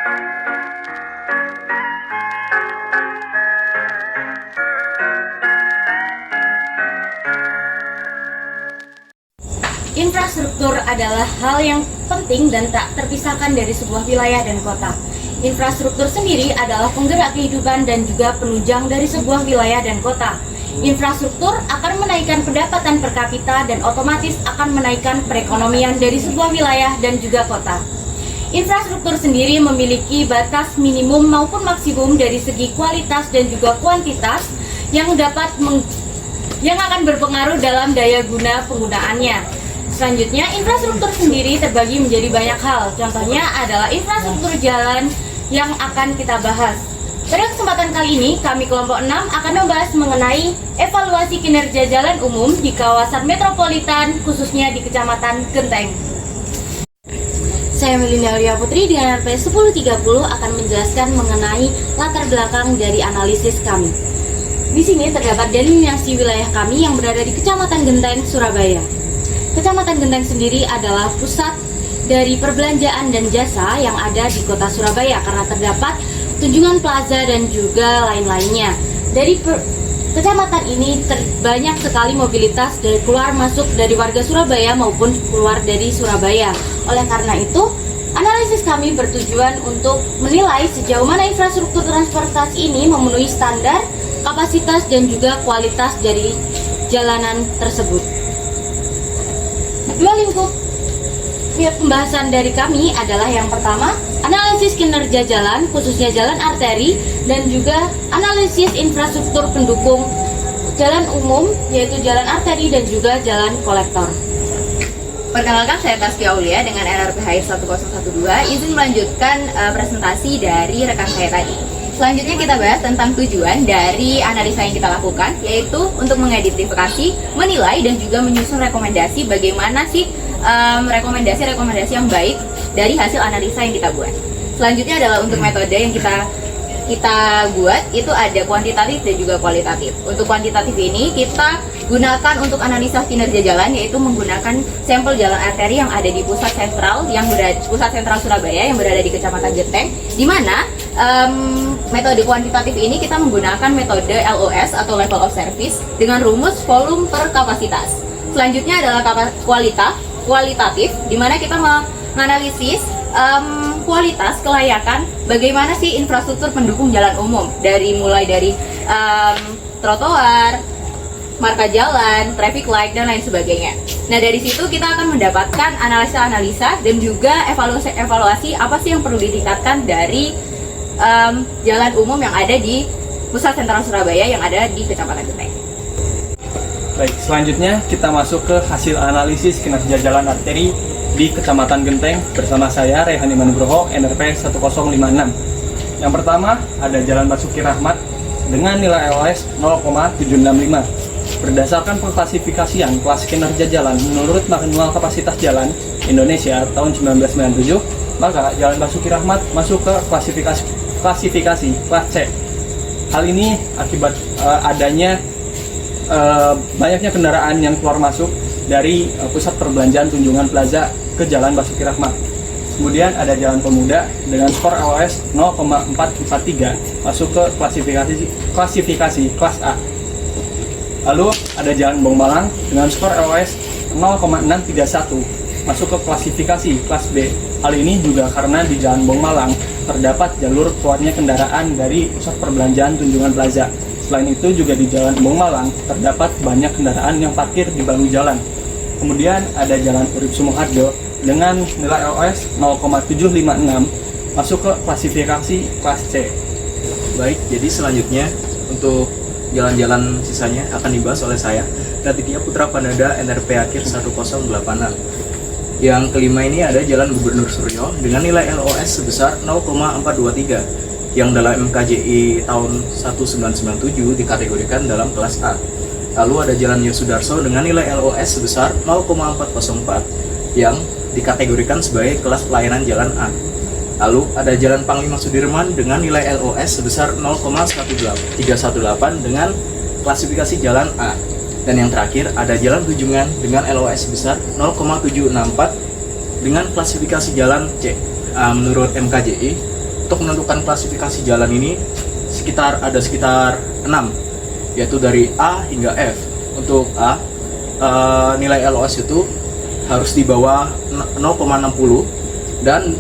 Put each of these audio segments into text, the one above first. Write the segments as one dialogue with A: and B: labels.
A: Infrastruktur adalah hal yang penting dan tak terpisahkan dari sebuah wilayah dan kota. Infrastruktur sendiri adalah penggerak kehidupan dan juga penunjang dari sebuah wilayah dan kota. Infrastruktur akan menaikkan pendapatan per kapita dan otomatis akan menaikkan perekonomian dari sebuah wilayah dan juga kota. Infrastruktur sendiri memiliki batas minimum maupun maksimum dari segi kualitas dan juga kuantitas yang akan berpengaruh dalam daya guna penggunaannya. Selanjutnya, infrastruktur sendiri terbagi menjadi banyak hal. Contohnya adalah infrastruktur jalan yang akan kita bahas. Pada kesempatan kali ini, kami kelompok 6 akan membahas mengenai evaluasi kinerja jalan umum di kawasan metropolitan, khususnya di Kecamatan Genteng. Saya Melina Aulia Putri dengan RP 1030 akan menjelaskan mengenai latar belakang dari analisis kami. Di sini terdapat delineasi wilayah kami yang berada di Kecamatan Genteng, Surabaya. Kecamatan Genteng sendiri adalah pusat dari perbelanjaan dan jasa yang ada di kota Surabaya karena terdapat Tunjungan Plaza dan juga lain-lainnya. Dari kecamatan ini banyak sekali mobilitas dari keluar masuk dari warga Surabaya maupun keluar dari Surabaya. Oleh karena itu, analisis kami bertujuan untuk menilai sejauh mana infrastruktur transportasi ini memenuhi standar, kapasitas, dan juga kualitas dari jalanan tersebut. Dua lingkup pembahasan dari kami adalah yang pertama, analisis kinerja jalan, khususnya jalan arteri, dan juga analisis infrastruktur pendukung jalan umum, yaitu jalan arteri dan juga jalan kolektor.
B: Perkenalkan, saya Taskia Aulia dengan NRPH 1012, izin melanjutkan presentasi dari rekan saya tadi. Selanjutnya kita bahas tentang tujuan dari analisa yang kita lakukan, yaitu untuk mengidentifikasi, menilai, dan juga menyusun rekomendasi bagaimana sih rekomendasi-rekomendasi yang baik dari hasil analisa yang kita buat. Selanjutnya adalah untuk metode yang kita buat, itu ada kuantitatif dan juga kualitatif. Untuk kuantitatif ini kita gunakan untuk analisa kinerja jalan, yaitu menggunakan sampel jalan arteri yang ada di pusat sentral Surabaya yang berada di Kecamatan Genteng, di mana metode kuantitatif ini kita menggunakan metode LOS atau level of service dengan rumus volume per kapasitas. Selanjutnya adalah kualitatif, di mana kita menganalisis kualitas kelayakan bagaimana sih infrastruktur pendukung jalan umum, mulai dari trotoar, marka jalan, traffic light, dan lain sebagainya. Nah, dari situ kita akan mendapatkan analisa-analisa dan juga evaluasi apa sih yang perlu ditingkatkan dari jalan umum yang ada di pusat sentral Surabaya yang ada di Kecamatan Genteng.
C: Baik, selanjutnya kita masuk ke hasil analisis kinerja jalan arteri di Kecamatan Genteng bersama saya Rehan Imanugroho, NRP 1056. Yang pertama ada Jalan Basuki Rahmat dengan nilai LOS 0,765. Berdasarkan pengklasifikasian kelas kinerja jalan menurut Manual Kapasitas Jalan Indonesia tahun 1997, maka Jalan Basuki Rahmat masuk ke klasifikasi kelas C. Hal ini akibat adanya banyaknya kendaraan yang keluar masuk dari pusat perbelanjaan Tunjungan Plaza ke Jalan Basuki Rahmat. Kemudian ada Jalan Pemuda dengan skor LOS 0,443 masuk ke klasifikasi kelas A. Lalu ada Jalan Bong Malang dengan skor LOS 0,631 masuk ke klasifikasi kelas B. Hal ini juga karena di Jalan Bong Malang terdapat jalur keluarnya kendaraan dari pusat perbelanjaan Tunjungan Plaza. Selain itu juga di Jalan Bong Malang terdapat banyak kendaraan yang parkir di bahu jalan. Kemudian ada Jalan Urip Sumoharjo dengan nilai LOS 0,756 masuk ke klasifikasi kelas C.
D: Baik, jadi selanjutnya untuk jalan-jalan sisanya akan dibahas oleh saya, Raditya Putra Panada, NRP akhir 1086. Yang kelima ini ada Jalan Gubernur Suryo dengan nilai LOS sebesar 0,423 yang dalam MKJI tahun 1997 dikategorikan dalam kelas A. Lalu ada Jalan Yosudarso dengan nilai LOS sebesar 0,404 yang dikategorikan sebagai kelas pelayanan jalan A. Lalu ada Jalan Panglima Sudirman dengan nilai LOS sebesar 0,318 dengan klasifikasi jalan A. Dan yang terakhir ada Jalan Tunjungan dengan LOS sebesar 0,764 dengan klasifikasi jalan C. Menurut MKJI, untuk menentukan klasifikasi jalan ini ada sekitar 6, yaitu dari A hingga F. Untuk A, nilai LOS itu harus di bawah 0,60, dan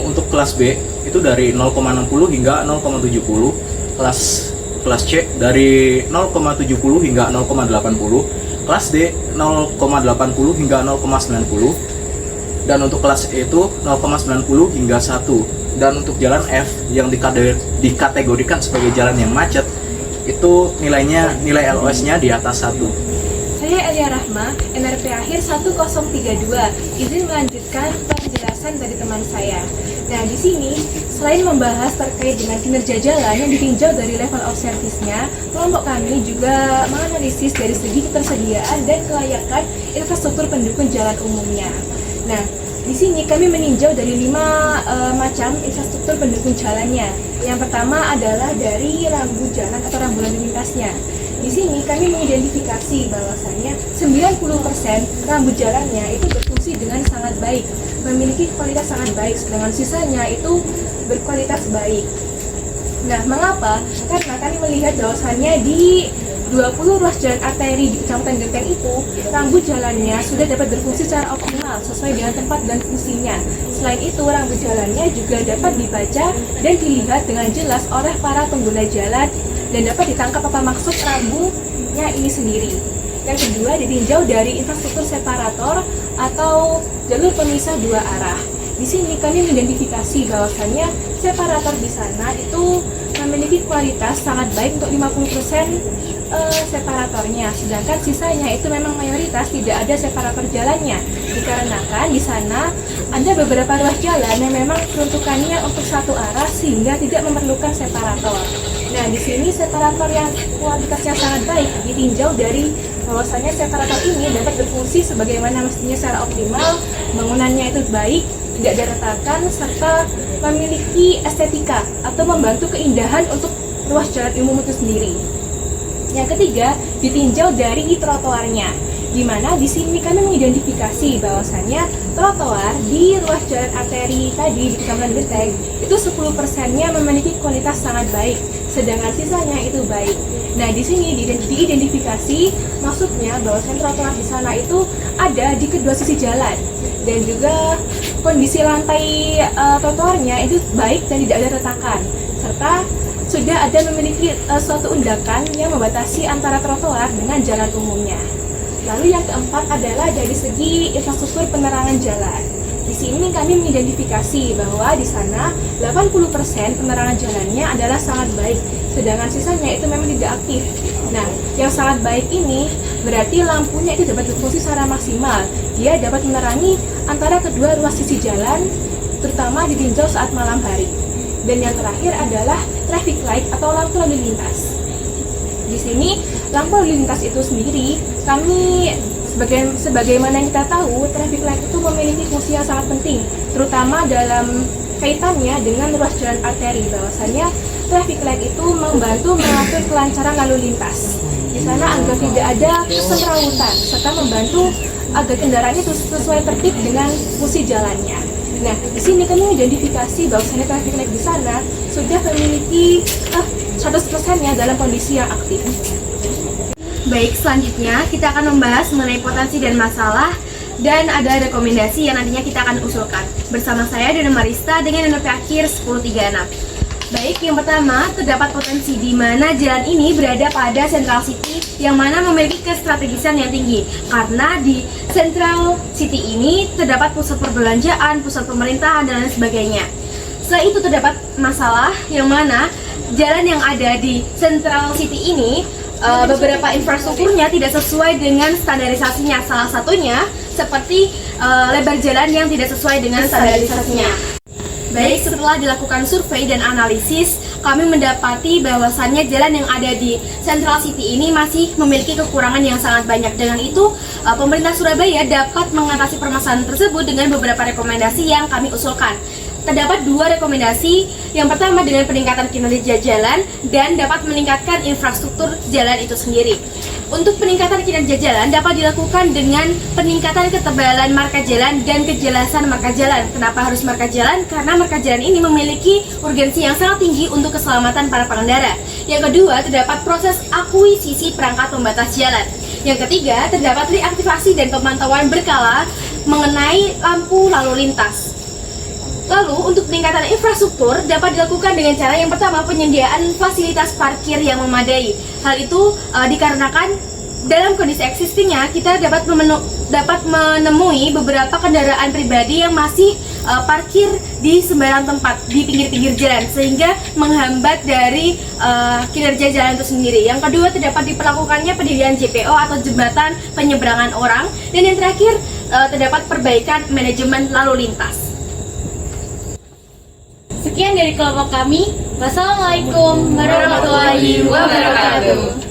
D: untuk kelas B itu dari 0,60 hingga 0,70, kelas C dari 0,70 hingga 0,80, kelas D 0,80 hingga 0,90, dan untuk kelas E itu 0,90 hingga 1. Dan untuk jalan F yang dikategorikan sebagai jalan yang macet itu nilai LOS-nya di atas 1.
E: Saya Elia Rahma, NRP akhir 1032. Izin melanjutkan penjelasan dari teman saya. Nah, di sini selain membahas terkait dengan kinerja jalan yang ditinjau dari level of service-nya, kelompok kami juga menganalisis dari segi ketersediaan dan kelayakan infrastruktur pendukung jalan umumnya. Nah, di sini kami meninjau dari 5 macam infrastruktur pendukung jalannya. Yang pertama adalah dari rambu jalan atau rambu lalu lintasnya. Di sini kami mengidentifikasi bahwasannya 90% rambu jalannya itu berfungsi dengan sangat baik, memiliki kualitas sangat baik, sedangkan sisanya itu berkualitas baik. Nah, mengapa? Karena kami melihat bahwasannya di 20 ruas jalan arteri di Kecamatan Genteng itu, rambu jalannya sudah dapat berfungsi secara optimal sesuai dengan tempat dan fungsinya. Selain itu, rambu jalannya juga dapat dibaca dan dilihat dengan jelas oleh para pengguna jalan dan dapat ditangkap apa maksud rambunya ini sendiri. Yang kedua, ditinjau dari infrastruktur separator atau jalur pemisah dua arah. Di sini kami mengidentifikasi bahwasannya separator di sana itu memiliki kualitas sangat baik untuk 50% separatornya, sedangkan sisanya itu memang mayoritas tidak ada separator jalannya, dikarenakan di sana ada beberapa ruas jalan yang memang peruntukannya untuk satu arah sehingga tidak memerlukan separator. Nah, di sini separator yang kualitasnya sangat baik ditinjau dari bahwasanya separator ini dapat berfungsi sebagaimana mestinya secara optimal, bangunannya itu baik, tidak ada retakan, serta memiliki estetika atau membantu keindahan untuk ruas jalan umum itu sendiri. Yang ketiga, ditinjau dari trotoarnya, di mana di sini kami mengidentifikasi bahwasannya trotoar di ruas jalan arteri tadi di Kecamatan Genteng itu 10%-nya memiliki kualitas sangat baik, sedangkan sisanya itu baik. Nah, di sini diidentifikasi maksudnya bahwasannya trotoar di sana itu ada di kedua sisi jalan, dan juga kondisi lantai trotoarnya itu baik dan tidak ada retakan, serta sudah ada memiliki suatu undakan yang membatasi antara trotoar dengan jalan umumnya. Lalu yang keempat adalah dari segi infrastruktur penerangan jalan. Di sini kami mengidentifikasi bahwa di sana 80% penerangan jalannya adalah sangat baik, sedangkan sisanya itu memang tidak aktif. Nah, yang sangat baik ini berarti lampunya itu dapat berfungsi secara maksimal. Dia dapat menerangi antara kedua ruas sisi jalan, terutama ditinjau saat malam hari. Dan yang terakhir adalah traffic light atau lampu lalu lintas. Di sini lampu lalu lintas itu sendiri, kami sebagaimana yang kita tahu, traffic light itu memiliki fungsi yang sangat penting, terutama dalam kaitannya dengan ruas jalan arteri, bahwasanya traffic light itu membantu mengatur kelancaran lalu lintas. Di sana agar tidak ada kesemrawutan, serta membantu agar kendaraan itu sesuai tertib dengan fungsi jalannya. Nah, di sini kami mengidentifikasi bahwasanya traffic light di sana sudah memiliki 100%-nya dalam kondisi yang aktif.
A: Baik, selanjutnya kita akan membahas mengenai potensi dan masalah, dan ada rekomendasi yang nantinya kita akan usulkan. Bersama saya Dona Marista dengan NRP akhir 1036. Baik, yang pertama, terdapat potensi di mana jalan ini berada pada Central City yang mana memiliki kestrategisan yang tinggi. Karena di Central City ini terdapat pusat perbelanjaan, pusat pemerintahan, dan lain sebagainya. Selain itu terdapat masalah yang mana jalan yang ada di Central City ini beberapa infrastrukturnya tidak sesuai dengan standarisasinya. Salah satunya seperti lebar jalan yang tidak sesuai dengan standarisasinya. Baik, setelah dilakukan survei dan analisis, kami mendapati bahwasannya jalan yang ada di Central City ini masih memiliki kekurangan yang sangat banyak. Dengan itu, pemerintah Surabaya dapat mengatasi permasalahan tersebut dengan beberapa rekomendasi yang kami usulkan. Terdapat 2 rekomendasi. Yang pertama dengan peningkatan kinerja jalan dan dapat meningkatkan infrastruktur jalan itu sendiri. Untuk peningkatan kinerja jalan dapat dilakukan dengan peningkatan ketebalan marka jalan dan kejelasan marka jalan. Kenapa harus marka jalan? Karena marka jalan ini memiliki urgensi yang sangat tinggi untuk keselamatan para pengendara. Yang kedua, terdapat proses akuisisi perangkat pembatas jalan. Yang ketiga, terdapat reaktivasi dan pemantauan berkala mengenai lampu lalu lintas. Lalu, untuk peningkatan infrastruktur dapat dilakukan dengan cara yang pertama, penyediaan fasilitas parkir yang memadai. Hal itu dikarenakan dalam kondisi existingnya kita dapat menemui beberapa kendaraan pribadi yang masih parkir di sembarang tempat di pinggir-pinggir jalan, sehingga menghambat dari kinerja jalan itu sendiri. Yang kedua, terdapat diperlakukannya pendirian JPO atau jembatan penyeberangan orang. Dan yang terakhir, terdapat perbaikan manajemen lalu lintas. Sekian dari kelompok kami. Wassalamualaikum warahmatullahi wabarakatuh.